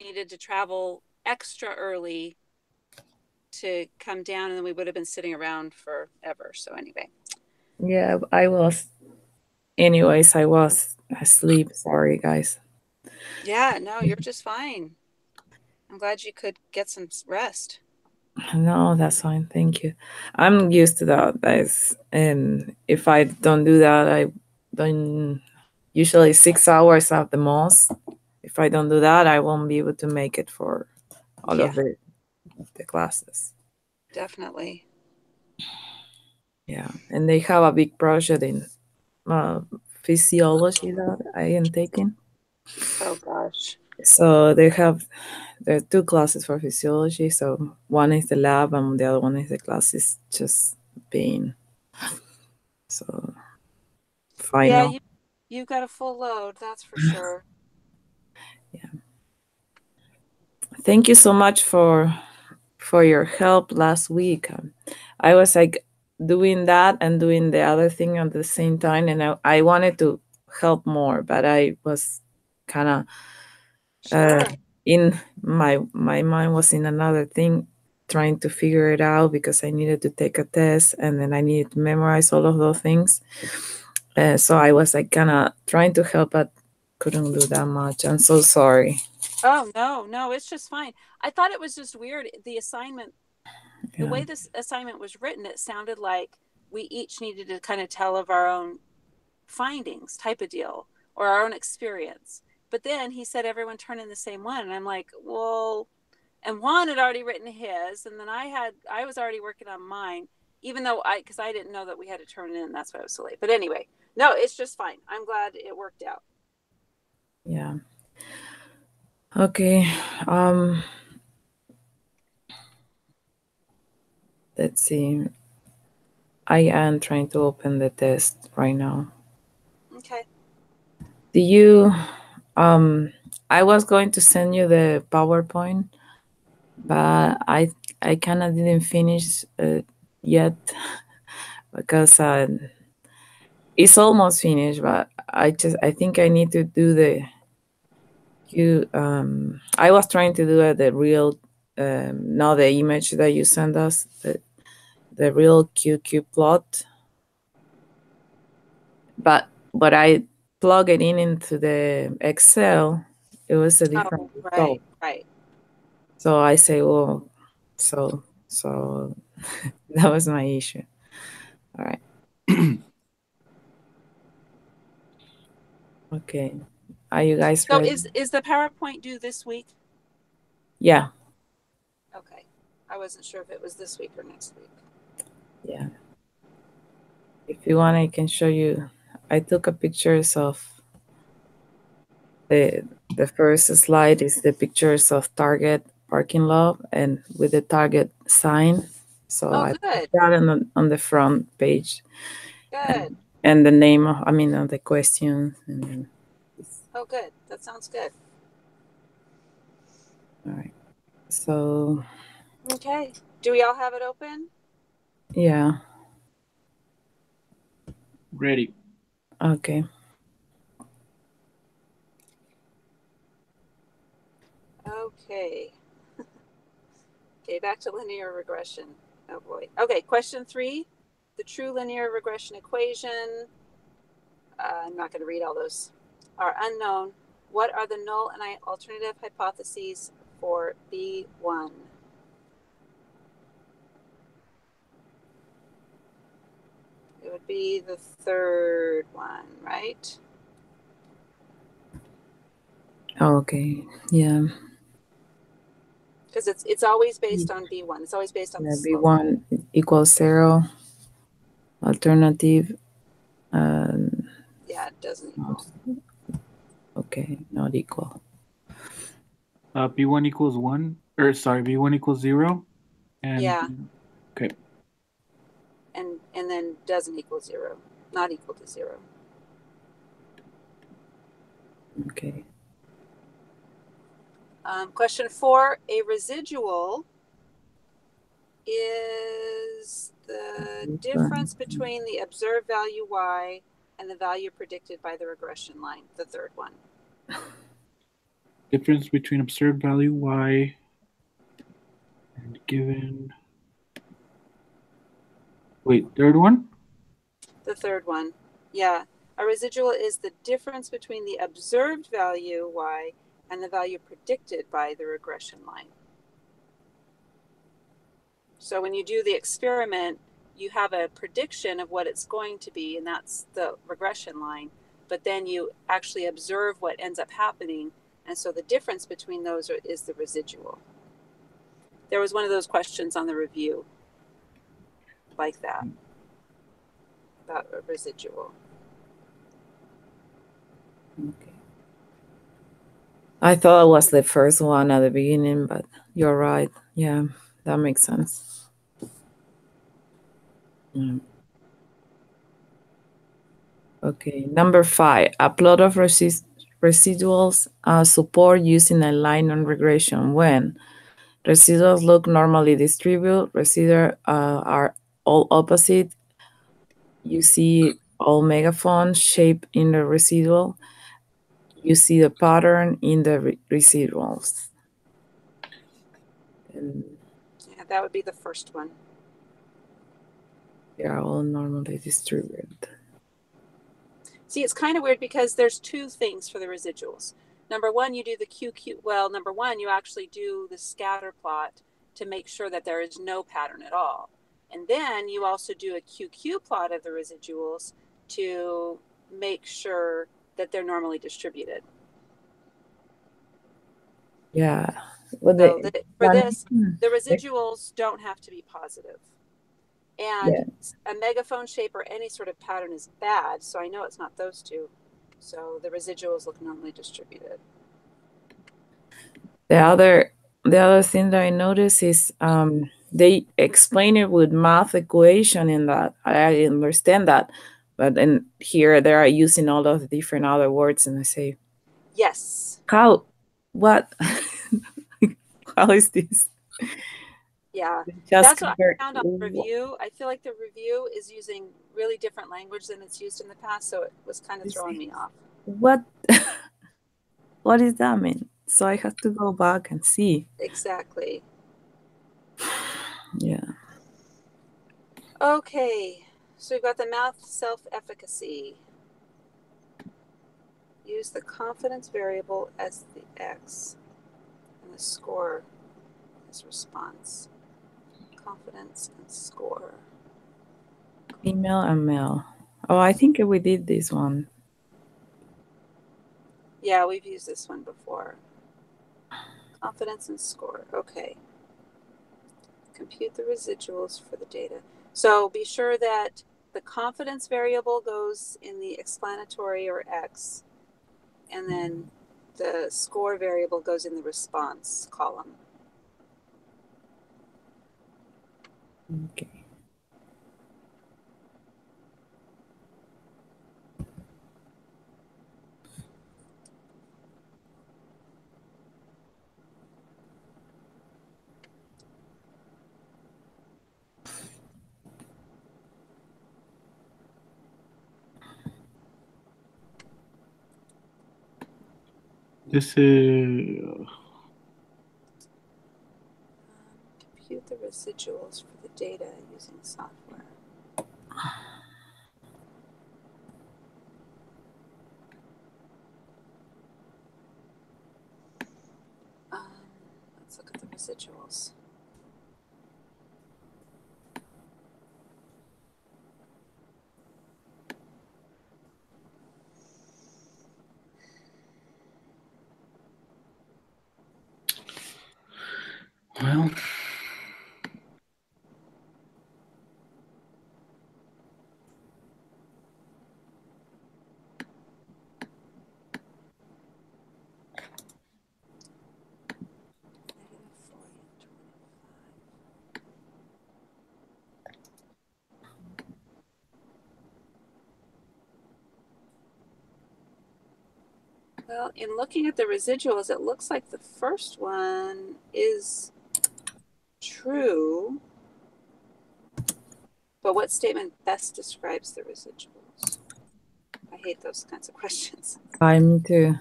needed to travel extra early to come down, and then we would have been sitting around forever. So anyway. Yeah, I was. Anyways, I was asleep. Sorry, guys. Yeah, no, you're just fine. I'm glad you could get some rest. No, that's fine. Thank you. I'm used to that, guys. And if I don't do that, I don't. Usually 6 hours at the most. If I don't do that, I won't be able to make it for all Yeah, of the classes. definitely. Yeah, and they have a big project in uh, physiology that I am taking. Oh gosh. So they have there are two classes for physiology. So one is the lab, and the other one is the class is just being so Yeah, final. you got a full load, that's for sure. Yeah. Thank you so much for your help last week. I was like doing that and doing the other thing at the same time, and I wanted to help more, but I was kind of uh, Sure. in my mind was in another thing, trying to figure it out because I needed to take a test and then I needed to memorize all of those things. So I was like kind of trying to help, but couldn't do that much. I'm so sorry. Oh no, no, it's just fine. I thought it was just weird. The assignment, the Yeah. way this assignment was written, it sounded like we each needed to kind of tell of our own findings type of deal or our own experience. But then he said everyone turn in the same one. And I'm like, well, and Juan had already written his, and then I was already working on mine, even though because I didn't know that we had to turn it in. That's why I was so late. But anyway, no, it's just fine. I'm glad it worked out. Yeah. Okay. Um. Let's see. I am trying to open the test right now. Okay. Do you? Um. I was going to send you the PowerPoint, but I kind of didn't finish yet because it's almost finished. But I think I need to do the you. I was trying to do the real, not the image that you sent us, the real QQ plot, but I plug it in into the Excel. It was a different Oh, result. right, right. So I say, well, so that was my issue. All right. Okay. Are you guys So ready? is the PowerPoint due this week? Yeah. Okay. I wasn't sure if it was this week or next week. Yeah. If you want, I can show you. I took a pictures of the the first slide is the pictures of Target parking lot and with the Target sign. So Oh, I put good, that on the front page good. and the name of I mean of the question and then Oh, good. That sounds good. all right. So Okay. Do we all have it open? yeah. Ready. Okay. Okay. Okay, back to linear regression. Oh boy. Okay, question 3. The true linear regression equation, I'm not going to read all those, are unknown. What are the null and alternative hypotheses for B1? It would be the third one, right? Okay. Yeah. Because it's always based on B1. It's always based on the Yeah, slope. B1 equals 0. Alternative Yeah, it doesn't equal. not okay, not equal. B1 equals 1, or sorry, B1 equals 0. And Yeah, okay. and then doesn't equal 0. Not equal to 0. Okay. Question 4. A residual is the difference between the observed value y and the value predicted by the regression line, the third one. difference between observed value y and given. Wait, third one? The third one. Yeah. A residual is the difference between the observed value y and the value predicted by the regression line. So when you do the experiment, you have a prediction of what it's going to be, and that's the regression line. But then you actually observe what ends up happening. And so the difference between those is the residual. There was one of those questions on the review like that, about a residual. Okay. I thought it was the first one at the beginning, but you're right. Yeah, that makes sense. Mm. Okay, number 5, a plot of residuals support using a line on regression when residuals look normally distributed, residuals are all opposite. You see all megaphone shape in the residual. You see the pattern in the residuals. And Yeah, that would be the first one. they are all normally distributed. See, it's kind of weird because there's two things for the residuals. Number one, you do the QQ. Well, number one, you actually do the scatter plot to make sure that there is no pattern at all. And then you also do a QQ plot of the residuals to make sure that they're normally distributed. Yeah. Well, So for this, the residuals don't have to be positive. And yeah. a megaphone shape or any sort of pattern is bad, so I know it's not those two. So the residuals look normally distributed. The other thing that I notice is they explain it with math equation in that. I understand that, but then here they are using all of the different other words, and I say, Yes. how, what, how is this? Yeah. Just That's what compare. I found on the review. I feel like the review is using really different language than it's used in the past, so it was kind of throwing me off. What what does that mean? So I have to go back and see. Exactly. Yeah. Okay. So we've got the math self-efficacy. Use the confidence variable as the x and the score as response. Confidence and score. Female and male. Oh, I think we did this one. Yeah, we've used this one before. Confidence and score. Okay. Compute the residuals for the data. So be sure that the confidence variable goes in the explanatory or X, and then the score variable goes in the response column. Okay. This is Compute the residuals for the data using software. Let's look at the residuals. well. Well, in looking at the residuals, it looks like the first one is true. But what statement best describes the residuals? I hate those kinds of questions. Me too.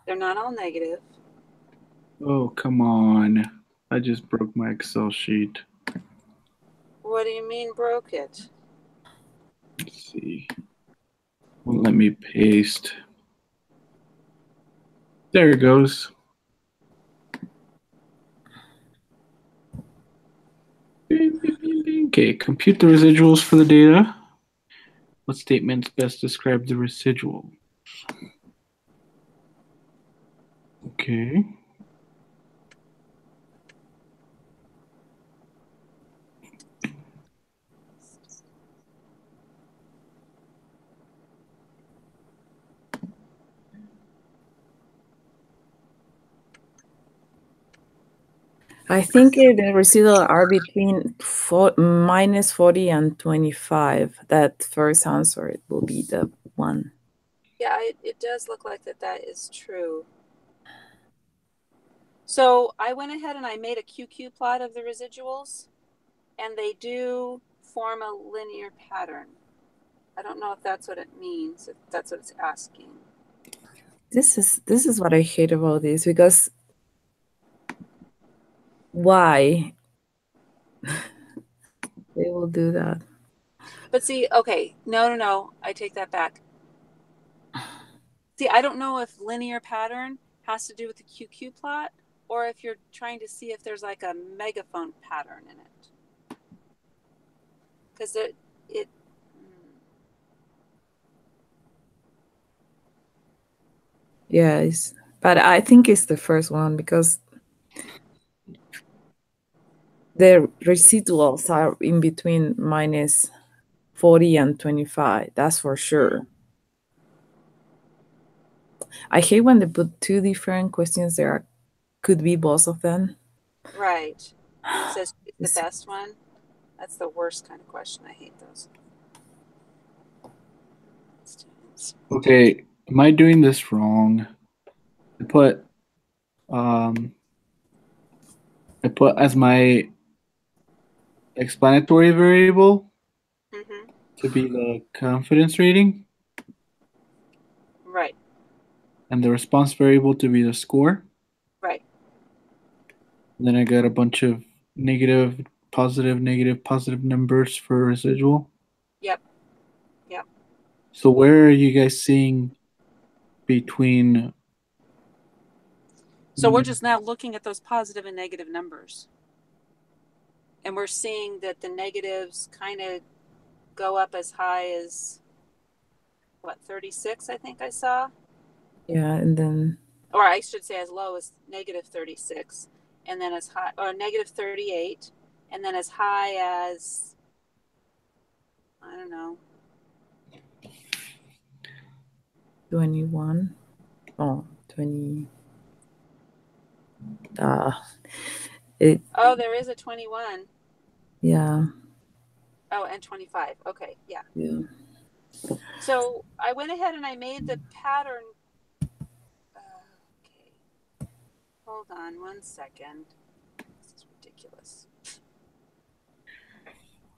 They're not all negative. Oh, come on. I just broke my Excel sheet. What do you mean broke it? Let's see. Won't let me paste. There it goes. Okay, compute the residuals for the data. What statements best describe the residual? Okay. I think the residual are between minus 40 and 25. That first answer it will be the one. Yeah, it does look like that is true. So I went ahead and I made a QQ plot of the residuals, and they do form a linear pattern. I don't know if that's what it means, if that's what it's asking. This is what I hate about this, because why they will do that? But see, okay, no, I take that back. See, I don't know if linear pattern has to do with the QQ plot, or if you're trying to see if there's like a megaphone pattern in it. Because it Yes, but I think it's the first one, because the residuals are in between minus 40 and 25. That's for sure. I hate when they put two different questions there. Could be both of them. right. It says it's the It's- best one. That's the worst kind of question. I hate those. Okay, am I doing this wrong? I put um I put as my explanatory variable Mm-hmm. to be the confidence rating Right, and the response variable to be the score. right. And then I got a bunch of negative, positive, positive numbers for residual. Yep, yep. So where are you guys seeing between? So we're just now looking at those positive and negative numbers. And we're seeing that the negatives kind of go up as high as, what, 36, I think I saw? yeah, and then Or I should say as low as negative 36, and then as high, or negative 38, and then as high as, I don't know. 21. Oh, 20. It Oh, there is a 21. yeah. Oh, and 25. Okay, yeah. Yeah. So I went ahead and I made the pattern. Okay, hold on one second. This is ridiculous.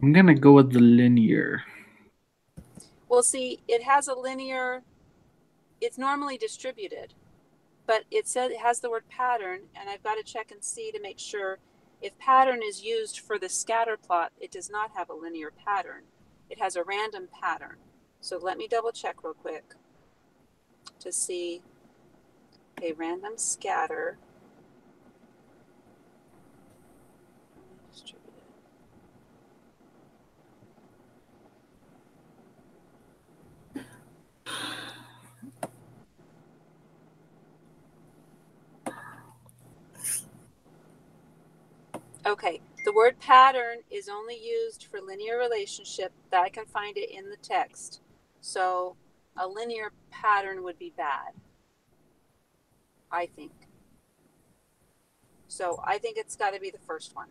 I'm gonna go with the linear. Well, see, it has a linear, it's normally distributed, but it said it has the word pattern, and I've got to check and see to make sure if pattern is used for the scatter plot, it does not have a linear pattern. It has a random pattern. So let me double check real quick to see a random scatter. Distributed. Okay, the word pattern is only used for linear relationship that I can find it in the text. So a linear pattern would be bad, I think. So I think it's got to be the first one.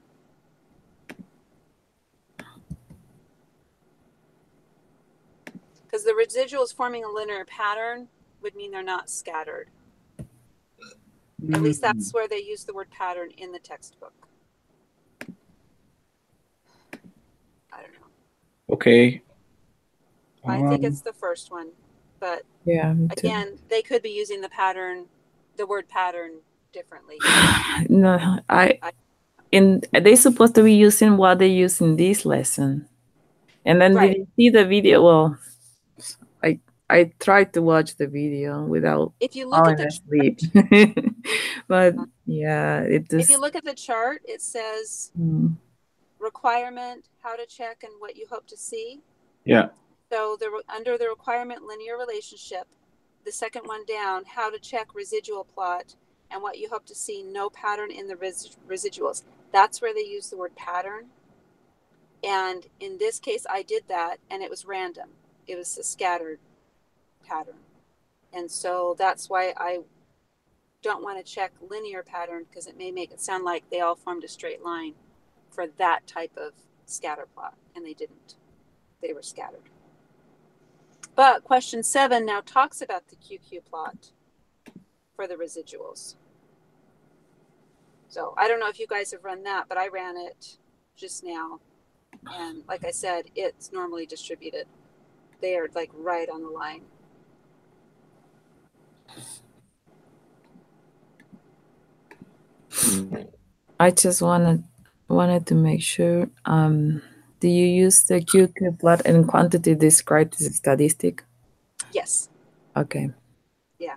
Because the residuals forming a linear pattern would mean they're not scattered. At least that's where they use the word pattern in the textbook. I don't know. Okay. I think it's the first one. But Yeah, me too. again, they could be using the pattern the word pattern differently. No, they supposed to be using what they use in this lesson. And then did Right. you see the video? Well, I I tried to watch the video without If you look at falling the asleep. chart, But yeah, it if you just look at the chart, it says mm, requirement, how to check, and what you hope to see. Yeah. So under the requirement linear relationship, the second one down, how to check residual plot, and what you hope to see, no pattern in the residuals. That's where they use the word pattern. And in this case, I did that, and it was random. It was a scattered pattern. And so that's why I don't want to check linear pattern, because it may make it sound like they all formed a straight line for that type of scatter plot, and they didn't. They were scattered. But question 7 now talks about the QQ plot for the residuals. So I don't know if you guys have run that, but I ran it just now. And like I said, it's normally distributed. They are like right on the line. I just wanted to make sure. Do you use the QQ plot and quantity described as a statistic? Yes. Okay. Yeah.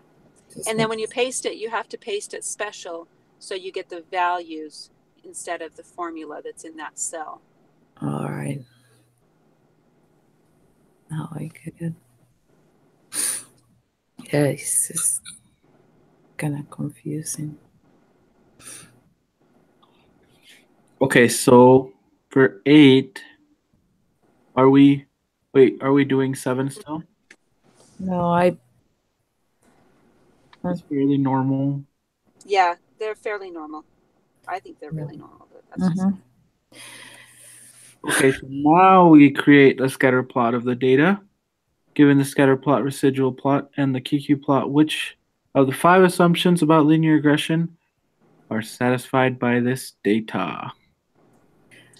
Just And then when you paste it, you have to paste it special so you get the values instead of the formula that's in that cell. all right. Now I get it. Yeah, it's just kind of confusing. Okay, so for 8, are we are we doing 7 still? No, It's fairly normal. Yeah, they're fairly normal. I think they're yeah. really normal, but that's just me. Okay, so now we create a scatter plot of the data. Given the scatter plot, residual plot, and the QQ plot, which of the 5 assumptions about linear regression are satisfied by this data?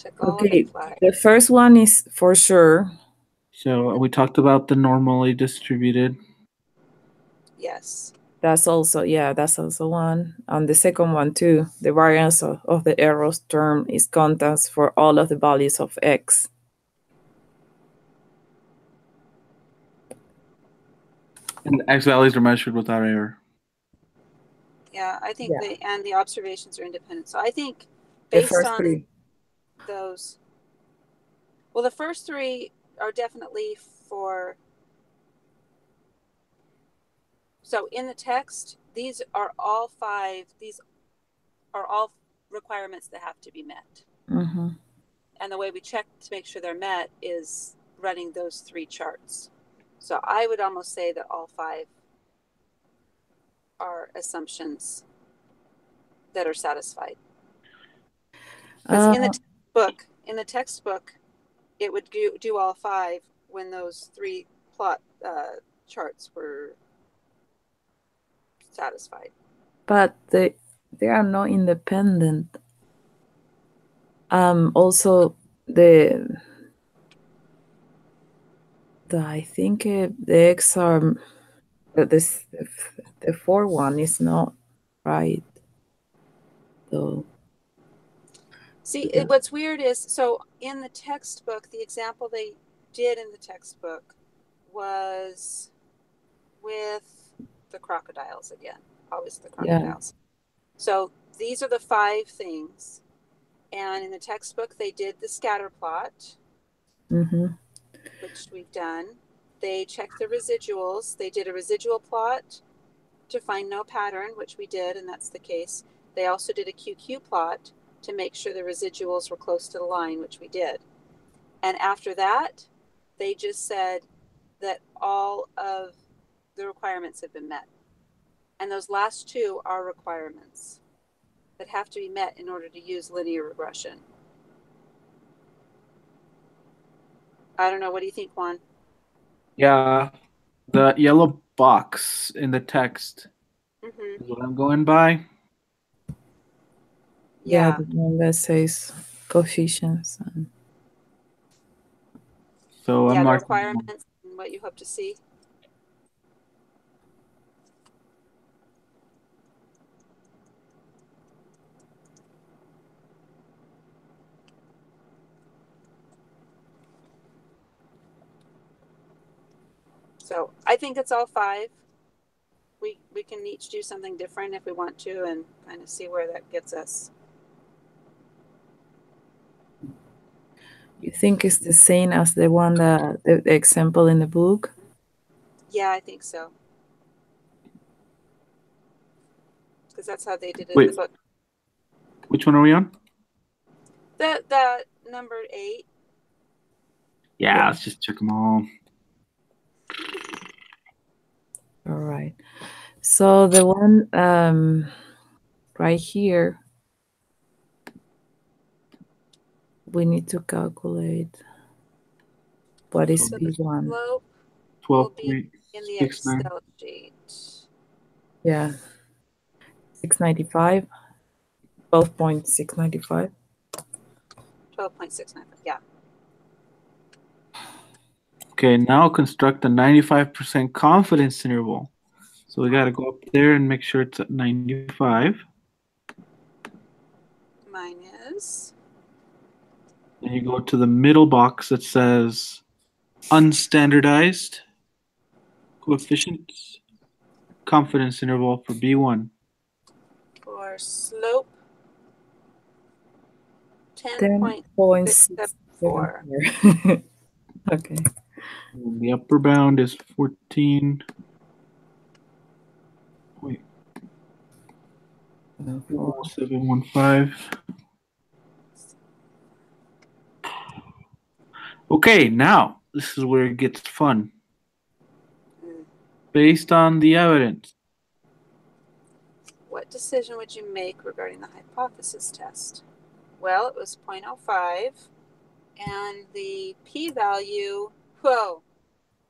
Check all red Okay, flag. the first one is for sure. So we talked about the normally distributed. Yes. That's also, yeah, that's also one. And the second one too, the variance of the errors term is constants for all of the values of x. And the x values are measured without error. Yeah, I think Yeah, the observations are independent. So I think the based first on three. those, well, the first 3 are definitely for, so in the text, these are all requirements that have to be met. Mm-hmm. And the way we check to make sure they're met is running those 3 charts. So I would almost say that all 5 are assumptions that are satisfied. Because Uh, in the textbook, it would do all 5 when those 3 plot charts were satisfied. but they are not independent. Also, I think the x are this the four one is not right though. See, Yeah. what's weird is, so in the textbook, the example they did in the textbook was with the crocodiles again, always the Yeah. crocodiles. So these are the 5 things. And in the textbook, they did the scatter plot, Mm-hmm. which we've done. They checked the residuals. They did a residual plot to find no pattern, which we did, and that's the case. They also did a QQ plot to make sure the residuals were close to the line, which we did. And after that, they just said that all of the requirements have been met. And those last 2 are requirements that have to be met in order to use linear regression. I don't know. What do you think, Juan? Yeah, the yellow box in the text Mm-hmm. is what I'm going by. Yeah, Yeah. the one that says coefficients. So I'm Yeah, the marking them. requirements and what you hope to see. So I think it's all five. We can each do something different if we want to, and kind of see where that gets us. You think it's the same as the one that the example in the book? Yeah, I think so. Because that's how they did it in the Wait, book. which one are we on? The number 8. Yeah, let's just check them all. All right. So the one right here, we need to calculate what is So the B1. slope will be in the 12.69. Excel sheet. Yeah. 695. 12.695. 12.695. Yeah. Okay, now construct a 95% confidence interval. So we got to go up there and make sure it's at 95. Mine is. Then you go to the middle box that says unstandardized coefficients confidence interval for B1. For slope, 10.674. 10.674. Okay. And the upper bound is 14. Wait, 715. Okay, now this is where it gets fun. Based on the evidence, What decision would you make regarding the hypothesis test? Well, it was 0.05, and the p-value, whoa,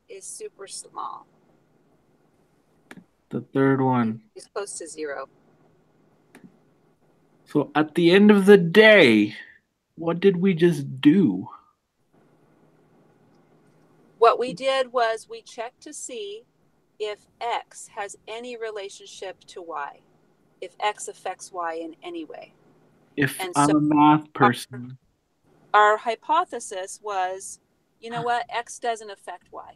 is super small. the third one. It's close to 0. So at the end of the day, what did we just do? What we did was we checked to see if x has any relationship to y, if x affects y in any way. If And I'm so a math person, our hypothesis was, you know what, x doesn't affect y.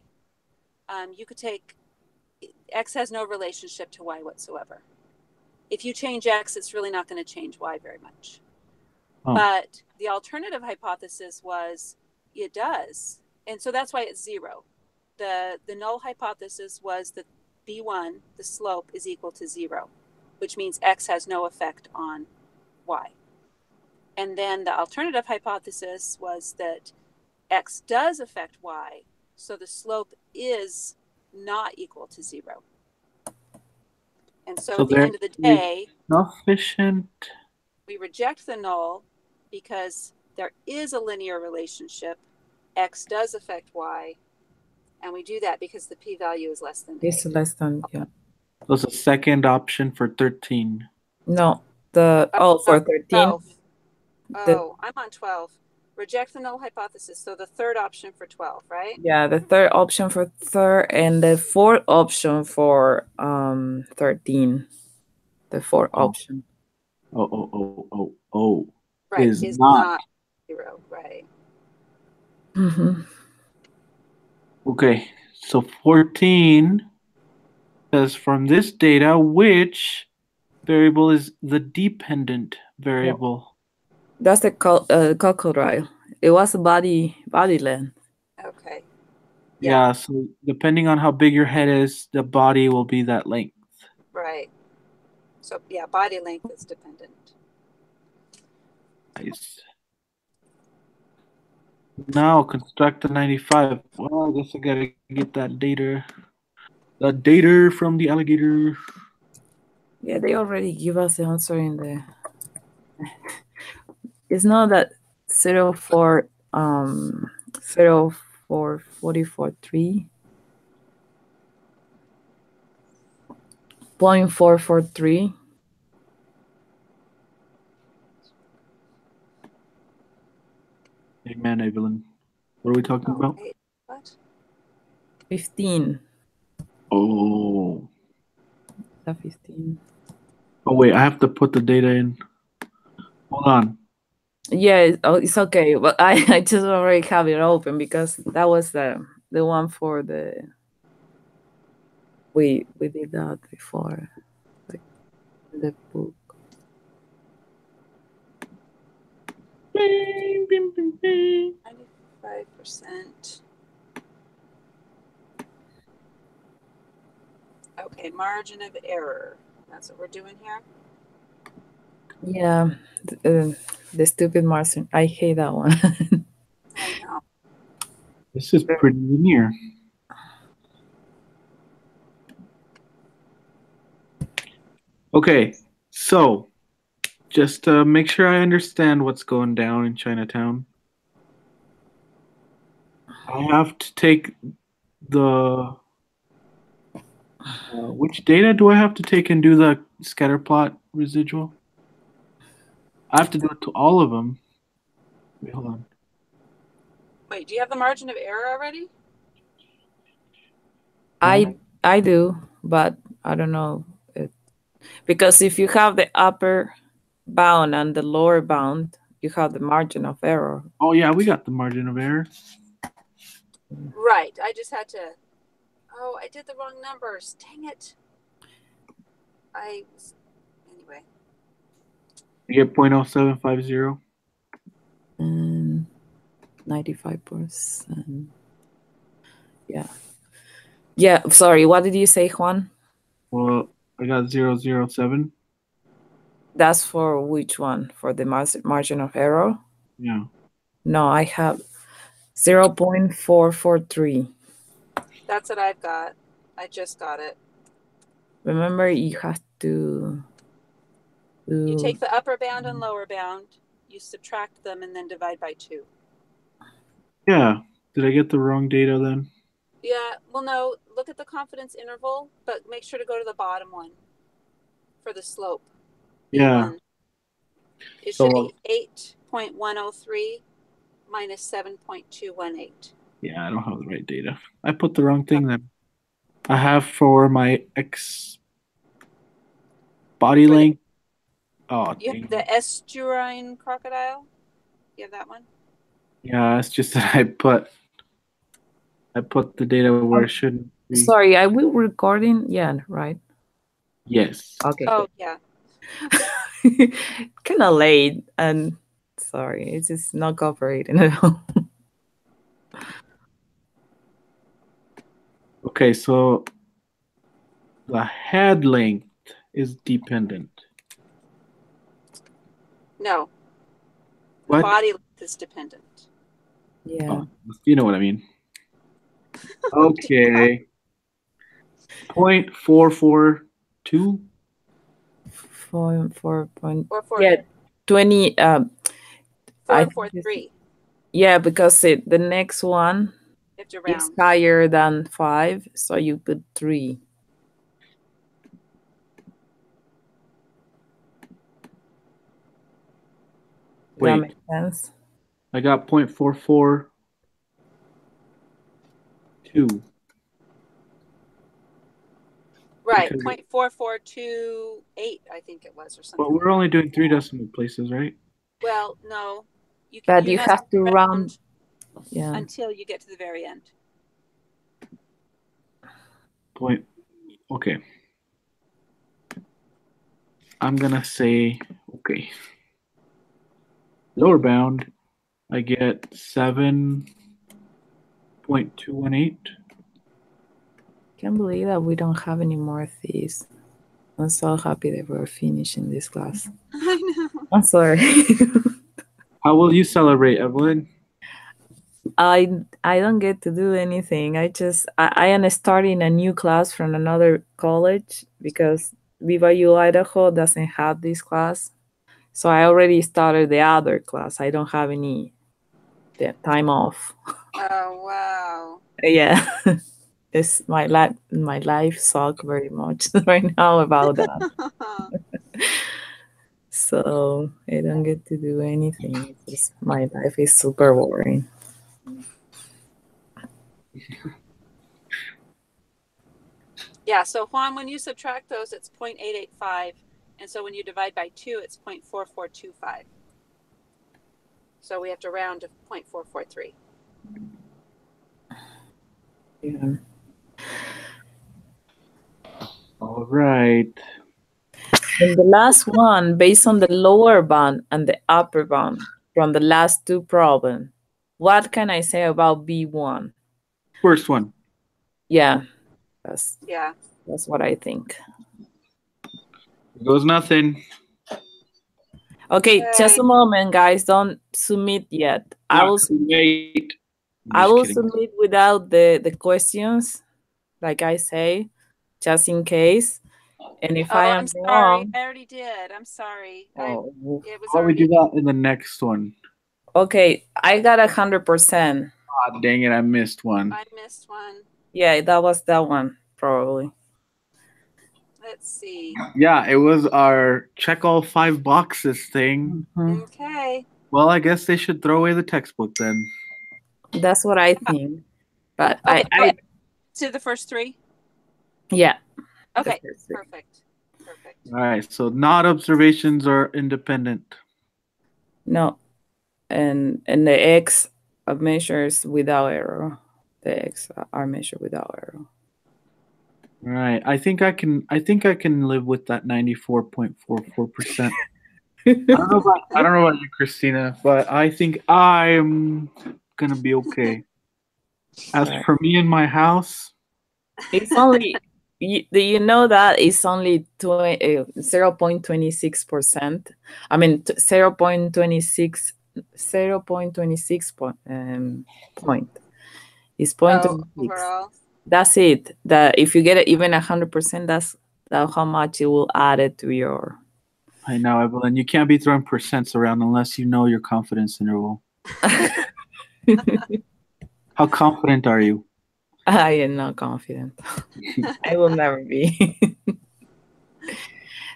You could take x has no relationship to y whatsoever. If you change x, it's really not going to change y very much. oh, But the alternative hypothesis was it does. And so that's why it's 0. The null hypothesis was that b1, the slope, is equal to 0, which means x has no effect on y. And then the alternative hypothesis was that x does affect y, so the slope is not equal to 0. And so at the there end of the is day, sufficient. we reject the null because there is a linear relationship. X does affect y, and we do that because the p-value is less than It's 8. less than, yeah. There's a second option for 13. No, for 13, 12. the I'm on 12. Reject the null hypothesis. So the third option for 12, right? yeah, the third option for third and the fourth option for 13. The fourth Oh, option. Right. Is Is not. not 0, right? Mm-hmm. Okay, so 14 says from this data, which variable is the dependent variable? That's the crocodile. It was a body length. Okay. Yeah, so depending on how big your head is, the body will be that length. Right. So yeah, body length is dependent. Nice. Now construct the 95. Well, I guess I gotta get that data. The data from the alligator. Yeah, they already give us the answer in the. It's not that 04 0.443 0.443. Amen, Evelyn. What are we talking about? Wait, what? 15. Oh. The 15. Oh, wait, I have to put the data in. Hold on. Yeah, it's okay. But I just already have it open because that was the one for the We did that before, like in the book. 95%. Okay, margin of error. That's what we're doing here. Yeah, the stupid Martian. I hate that one. I know. This is pretty linear. Okay, so just to make sure I understand what's going down in Chinatown, I have to take the which data do I have to take and do the scatter plot residual? I have to do it to all of them. Wait, hold on. Wait, do you have the margin of error already? I do, but I don't know because if you have the upper bound and the lower bound, you have the margin of error. Oh yeah, we got the margin of error. Right. I just had to. Oh, I did the wrong numbers. Dang it. Anyway. You get 0.0750. And 95%. Yeah. Yeah. Sorry. What did you say, Juan? Well, I got 007. That's for which one? For the margin of error? Yeah. No, I have 0.443. That's what I've got. I just got it. Remember, you have to do. You take the upper bound and lower bound, you subtract them, and then divide by 2. Yeah. Did I get the wrong data then? Yeah, well, no, look at the confidence interval, but make sure to go to the bottom one for the slope. Yeah. E1. It should So be 8.103 minus 7.218. yeah, I don't have the right data. I put the wrong thing then. I have for my X body For the, length. Oh, you dang. have the estuarine crocodile. You have that one? Yeah, it's just that I put the data where it shouldn't be. Sorry, are we recording? Yeah, right. Yes. Okay. Oh, yeah. Kind of late, and sorry, it's just not cooperating at all. Okay, so the head length is dependent. No, the What? body length is dependent. Yeah. Oh, you know what I mean. Okay. 0.442. 4 Or yeah 20 I think 443. yeah, because the next one You have to is round. higher than 5, so you put 3. Does that Wait, make sense? I got 0.442. Right, Because, 0.4428, I think it was, or but something we're like only that. doing 3 decimal places, right? Well, no, But you you must have to round. round Yeah. until you get to the very end. Point. Okay. I'm gonna say okay. Lower bound, I get 7.218. Can't believe that we don't have any more of these. I'm so happy that we're finishing this class. I know. I'm sorry. How will you celebrate, Evelyn? I don't get to do anything. I am starting a new class from another college because BYU Idaho doesn't have this class. So I already started the other class. I don't have any time off. Oh, wow. Yeah. It's my life suck very much right now about that. So I don't get to do anything. It's just my life is super boring. Yeah, so Juan, when you subtract those, it's 0.885. And so when you divide by 2, it's 0.4425. So we have to round to 0.443. Yeah. All right. And the last one, based on the lower bound and the upper bound from the last two problems, what can I say about B1? First one. Yeah, that's Yeah. that's what I think. Here goes nothing. Okay, just Okay. a moment, guys. Don't submit yet. Not too late. I'm I just will kidding. submit without the questions, like I say, just in case. And if I Oh, am I'm sorry. wrong, I already did. I'm sorry. oh, It was How we do already. that in the next one? okay, I got 100%. Ah, dang it! I missed one. I missed one. Yeah, that was that one, probably. Let's see. Yeah, it was our check all 5 boxes thing. Mhm. Okay. Well, I guess they should throw away the textbook then. That's what I think. But Okay. I To the first three. yeah, the Okay. first three. Perfect. Perfect. All right, so not observations are independent. No, and the X measures without error. The X are measured without error. All right, I think I can. I think I can live with that 94.44%. I don't know about you, Christina, but I think I'm gonna be okay. As Right. for me and my house, It's only do you know that it's only 0.26%? I mean 0.26 0.26 point. It's Oh, 0.26. overall. That's it. That if you get it even 100%, that's how much it will add it to your. I know, Evelyn, you can't be throwing percents around unless you know your confidence interval. How confident are you? I am not confident. I will never be.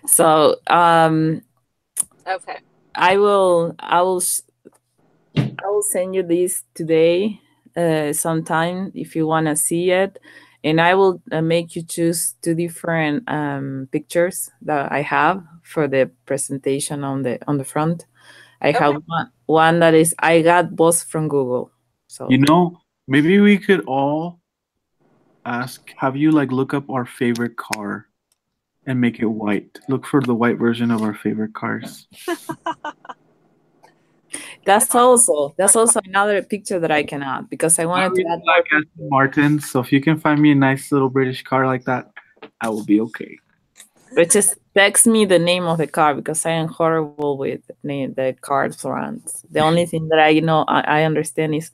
So Okay. I will send you this today, sometime if you want to see it, and I will make you choose two different pictures that I have for the presentation on the front. I Okay. have one that is I got both from Google. You So know, maybe we could all have you like look up our favorite car and make it white. Look for the white version of our favorite cars. that's also another picture that I can add because I I wanted to really add more like Aston pictures. Martins, so if you can find me a nice little British car like that, I will be okay. But just text me the name of the car because I am horrible with the car brands. The only thing that I know I understand is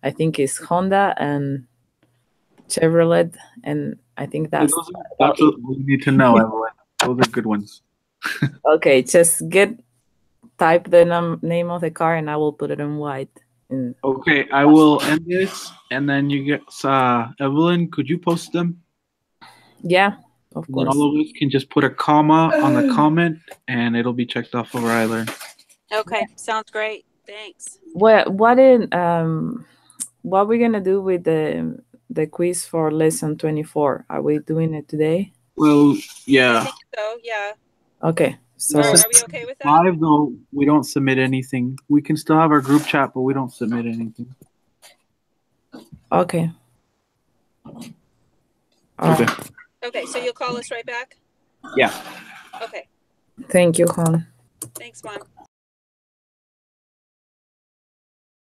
I think is Honda and Chevrolet, and I think Yeah, that's about that's it. what you need to know, Evelyn. Those are good ones. Okay, just type the name of the car and I will put it in white. And Okay, I will end this, and then you get Evelyn. Could you post them? yeah, of And then course. all of us can just put a comma on the comment, and it'll be checked off of our learn. Okay. Sounds great. Thanks. What we're gonna do with the quiz for lesson 24? Are we doing it today? Well, I yeah. think so. Yeah. Okay, so The Are we okay with that? 5 though, we don't submit anything. We can still have our group chat, but we don't submit anything. okay. All Okay. right. Okay. So you'll call us right back? Yeah. Okay. Thank you, hon. Thanks, Juan.